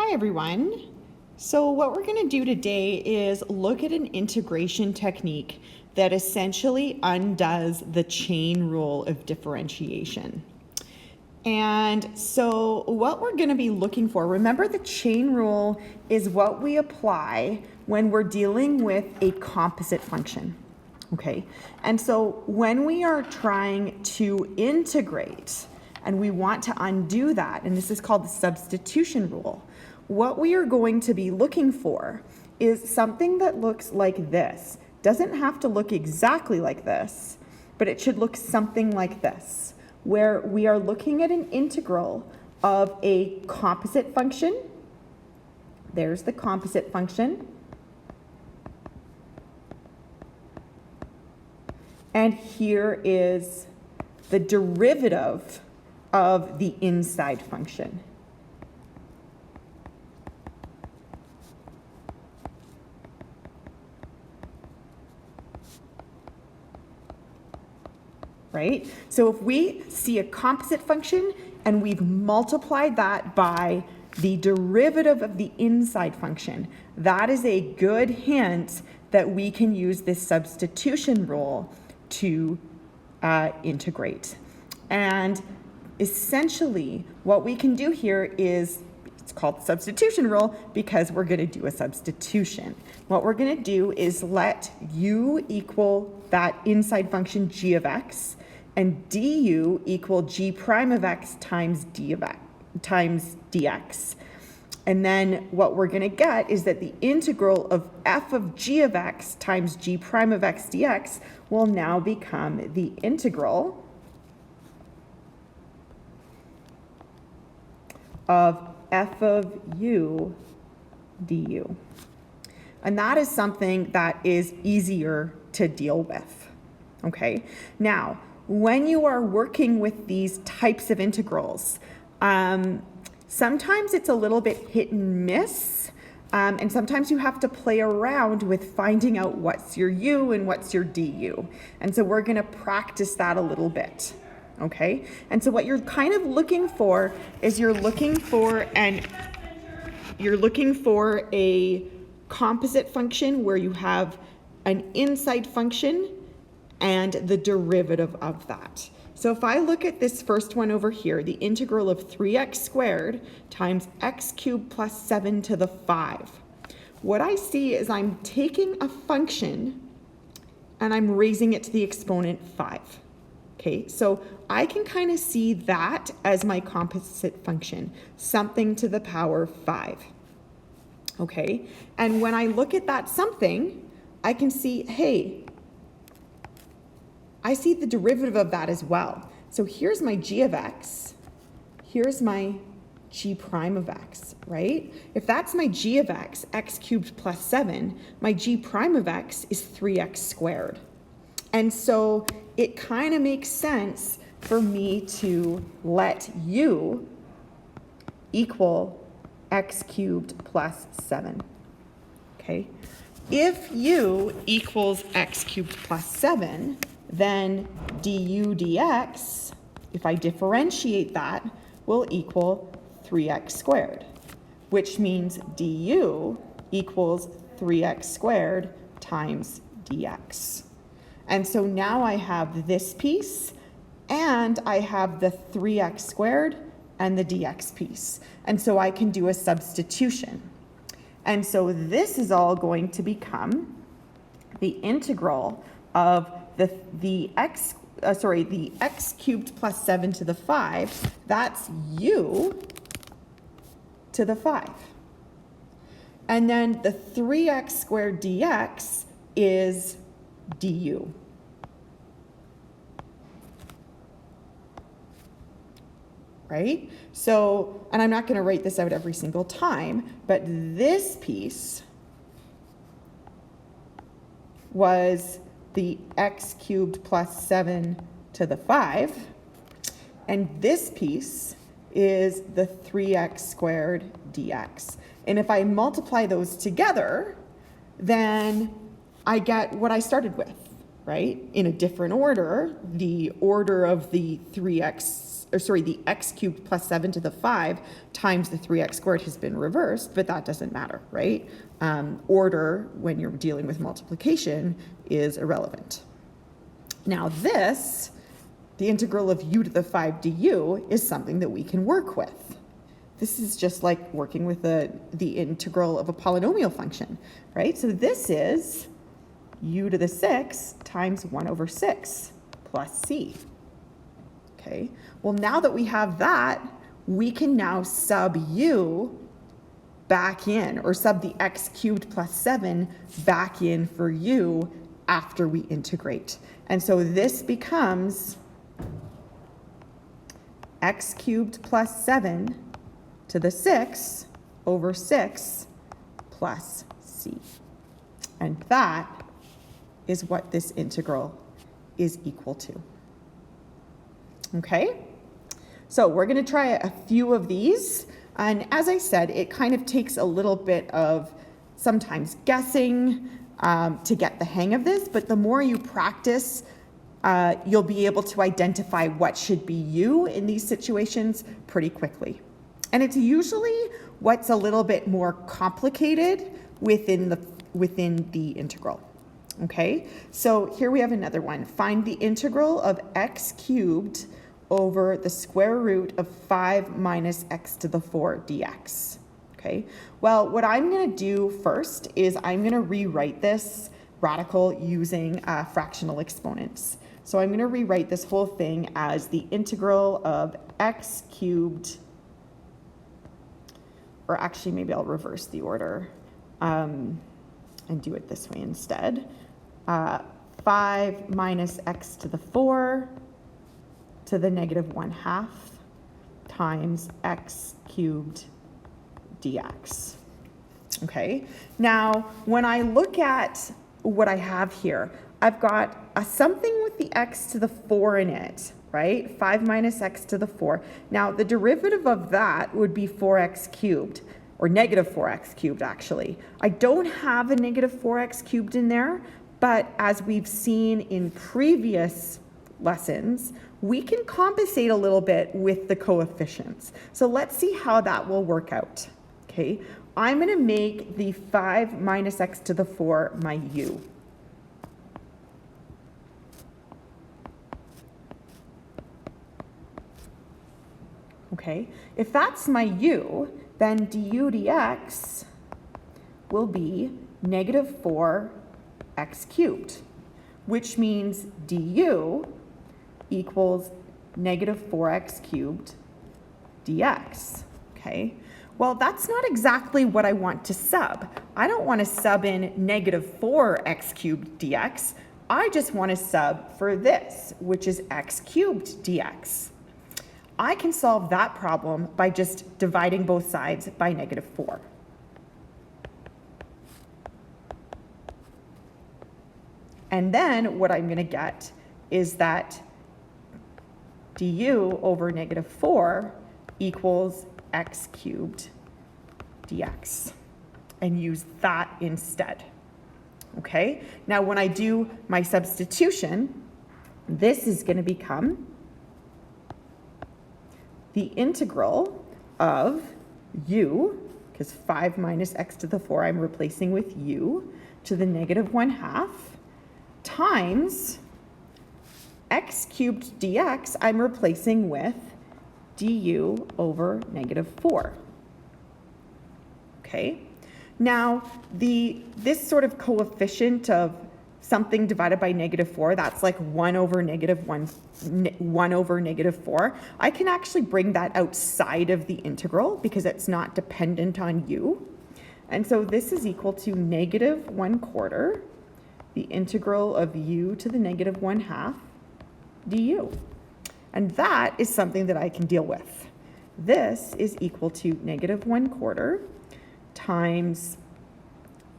Hi everyone. So what we're going to do today is look at an integration technique that essentially undoes the chain rule of differentiation. And so what we're going to be looking for, remember the chain rule is what we apply when we're dealing with a composite function. Okay, and so when we are trying to integrate and we want to undo that, and this is called the substitution rule, what we are going to be looking for is something that looks like this. Doesn't have to look exactly like this, but it should look something like this, where we are looking at an integral of a composite function. There's the composite function. And here is the derivative of the inside function. Right? So if we see a composite function and we've multiplied that by the derivative of the inside function, that is a good hint that we can use this substitution rule to integrate. And essentially what we can do here is, it's called the substitution rule because we're going to do a substitution. What we're going to do is let u equal that inside function g of x and du equal g prime of x times d of x times dx. And then what we're going to get is that the integral of f of g of x times g prime of x dx will now become the integral of f of u du. And that is something that is easier to deal with. Okay, now when you are working with these types of integrals, sometimes it's a little bit hit and miss, and sometimes you have to play around with finding out what's your u and what's your du. And so we're going to practice that a little bit. Okay, and so what you're kind of looking for is you're looking for a composite function where you have an inside function and the derivative of that. So if I look at this first one over here, the integral of 3x squared times x cubed plus 7 to the 5, what I see is I'm taking a function and I'm raising it to the exponent 5. Okay, so I can kind of see that as my composite function, something to the power 5. Okay, and when I look at that something, I can see, hey, I see the derivative of that as well. So here's my g of x, here's my g prime of x, right? If that's my g of x, x cubed plus 7, my g prime of x is 3x squared. And so it kind of makes sense for me to let u equal x cubed plus 7, okay? If u equals x cubed plus 7, then du dx, if I differentiate that, will equal 3x squared, which means du equals 3x squared times dx. And so now I have this piece, and I have the 3x squared and the dx piece. And so I can do a substitution. And so this is all going to become the integral of the x cubed plus 7 to the 5, that's u to the 5. And then the 3x squared dx is du. Right? So, and I'm not going to write this out every single time, but this piece was the x cubed plus 7 to the 5, and this piece is the 3x squared dx. And if I multiply those together, then I get what I started with, right? In a different order, the order of the 3x the x cubed plus 7 to the 5 times the 3x squared has been reversed, but that doesn't matter, right? Order, when you're dealing with multiplication, is irrelevant. Now this, the integral of u to the 5 du, is something that we can work with. This is just like working with the integral of a polynomial function, right? So this is u to the 6 times 1 over 6 plus c. Okay, well now that we have that, we can now sub u back in, or sub the x cubed plus 7 back in for u after we integrate. And so this becomes x cubed plus 7 to the 6 over 6 plus c. And that is what this integral is equal to. Okay, so we're going to try a few of these. And as I said, it kind of takes a little bit of sometimes guessing to get the hang of this, but the more you practice, you'll be able to identify what should be u in these situations pretty quickly. And it's usually what's a little bit more complicated within the integral. Okay, so here we have another one. Find the integral of x cubed over the square root of 5 minus x to the 4 dx. Okay, well, what I'm going to do first is I'm going to rewrite this radical using fractional exponents. So I'm going to rewrite this whole thing as the integral of x cubed, or actually maybe I'll reverse the order and do it this way instead. 5 minus x to the 4 to the negative 1/2 times x cubed dx. Okay, now when I look at what I have here, I've got something with the x to the 4 in it, right? 5 minus x to the 4. Now the derivative of that would be 4x cubed, or negative 4x cubed actually. I don't have a negative 4x cubed in there, but as we've seen in previous lessons, we can compensate a little bit with the coefficients. So let's see how that will work out. Okay, I'm going to make the 5 minus x to the 4 my u. Okay, if that's my u, then du dx will be negative 4x cubed, which means du equals negative 4x cubed dx. Okay, well, that's not exactly what I want to sub. I don't want to sub in negative 4x cubed dx. I just want to sub for this, which is x cubed dx. I can solve that problem by just dividing both sides by negative 4. And then what I'm going to get is that du over negative 4 equals x cubed dx, and use that instead. Okay, now when I do my substitution, this is going to become the integral of u, because 5 minus x to the 4 I'm replacing with u, to the negative 1/2 times x cubed dx I'm replacing with du over negative 4. Okay, now this sort of coefficient of something divided by negative 4, that's like 1 over negative 4. I can actually bring that outside of the integral because it's not dependent on u. And so this is equal to negative 1/4, the integral of u to the negative 1/2 du. And that is something that I can deal with. This is equal to negative 1/4 times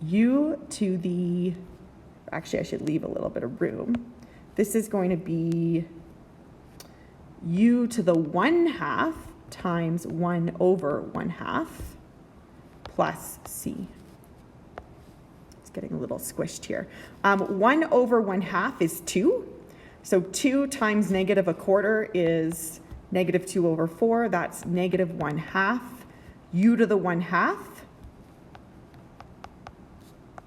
u to the, actually I should leave a little bit of room. This is going to be u to the 1/2 times 1 over 1/2 plus c. It's getting a little squished here. 1 over 1/2 is 2. So 2 times negative 1/4 is Negative 2 over 4, that's negative 1/2 u to the 1/2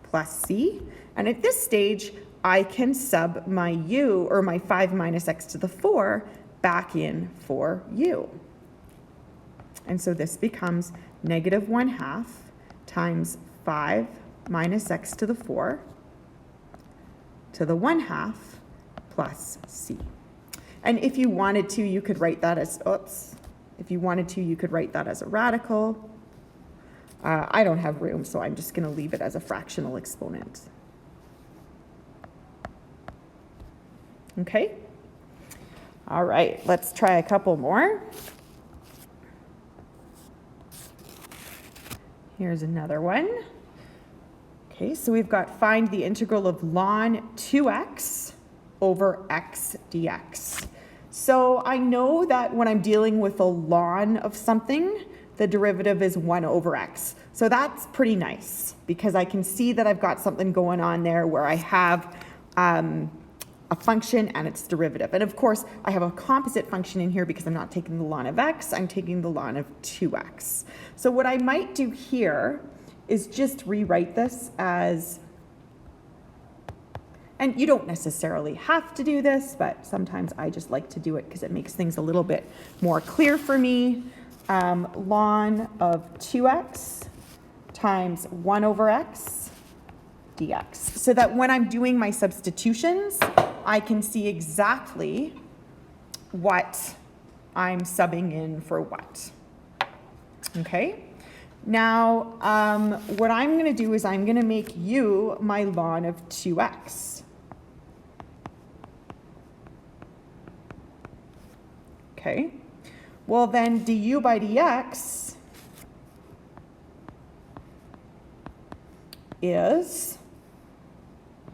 plus c. And at this stage, I can sub my u, or my 5 minus x to the 4, back in for u. And so this becomes negative 1/2 times 5 minus x to the 4 to the 1/2 plus c. And if you wanted to, you could write that as, if you wanted to, you could write that as a radical. I don't have room, so I'm just going to leave it as a fractional exponent. Okay? All right, let's try a couple more. Here's another one. Okay, so we've got find the integral of ln 2x over x dx. So I know that when I'm dealing with a ln of something, the derivative is 1 over x. So that's pretty nice because I can see that I've got something going on there where I have a function and its derivative. And of course, I have a composite function in here because I'm not taking the ln of x, I'm taking the ln of 2x. So what I might do here is just rewrite this as, and you don't necessarily have to do this, but sometimes I just like to do it because it makes things a little bit more clear for me. Ln of 2x times 1 over x dx. So that when I'm doing my substitutions, I can see exactly what I'm subbing in for what. Okay? Now, what I'm going to do is I'm going to make u my ln of 2x. Okay? Well, then du by dx is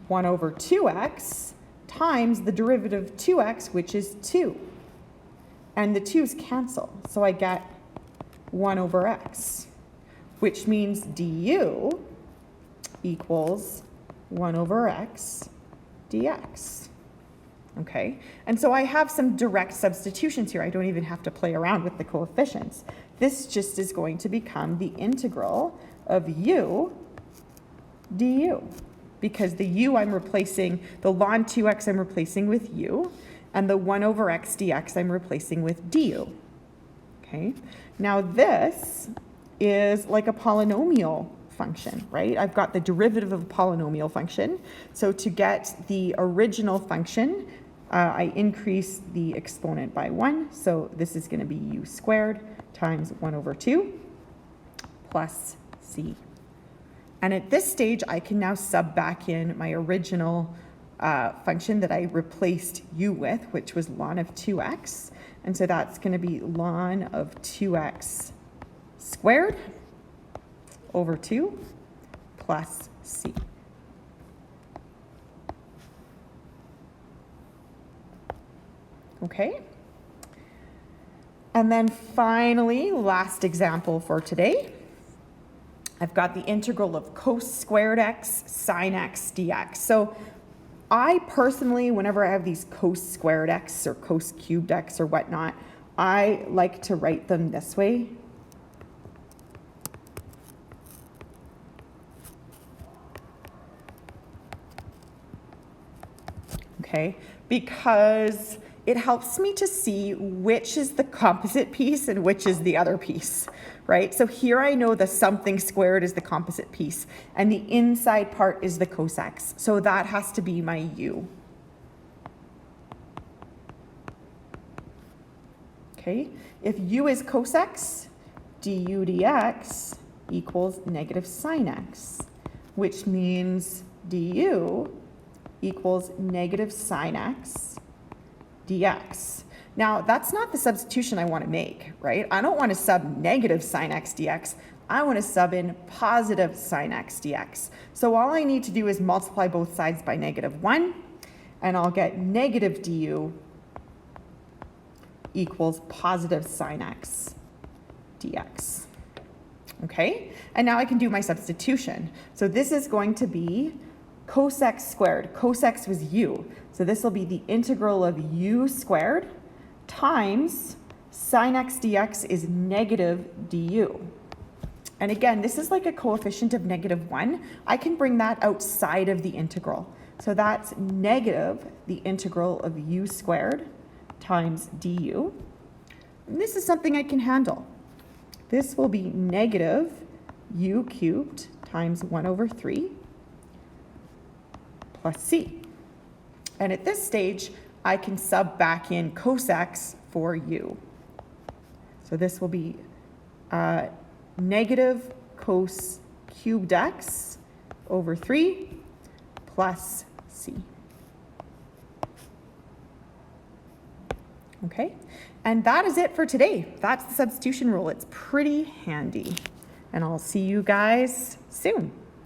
1 over 2x times the derivative of 2x, which is 2. And the 2's cancel, so I get 1 over x, which means du equals 1 over x dx. Okay, and so I have some direct substitutions here. I don't even have to play around with the coefficients. This just is going to become the integral of u du, because the u I'm replacing, the ln 2x I'm replacing with u, and the 1 over x dx I'm replacing with du. Okay, now this is like a polynomial function, right? I've got the derivative of a polynomial function. So to get the original function, I increase the exponent by 1. So this is going to be u squared times 1 over 2 plus c. And at this stage, I can now sub back in my original function that I replaced u with, which was ln of 2x. And so that's going to be ln of 2x squared over 2 plus c. Okay? And then finally, last example for today. I've got the integral of cos squared x sine x dx. So I personally, whenever I have these cos squared x or cos cubed x or whatnot, I like to write them this way. Okay, because it helps me to see which is the composite piece and which is the other piece, right? So here I know the something squared is the composite piece and the inside part is the cos x. So that has to be my u. Okay, if u is cos x, du dx equals negative sine x, which means du equals negative sine x dx. Now, that's not the substitution I want to make, right? I don't want to sub negative sine x dx. I want to sub in positive sine x dx. So all I need to do is multiply both sides by -1, and I'll get negative du equals positive sine x dx. Okay? And now I can do my substitution. So this is going to be cos x squared. Cos x was u. So this will be the integral of u squared times sine x dx is negative du. And again, this is like a coefficient of -1. I can bring that outside of the integral. So that's negative the integral of u squared times du. And this is something I can handle. This will be negative u cubed times 1/3 plus c. And at this stage, I can sub back in cos x for u. So this will be negative cos cubed x over 3 plus c. Okay, and that is it for today. That's the substitution rule. It's pretty handy. And I'll see you guys soon.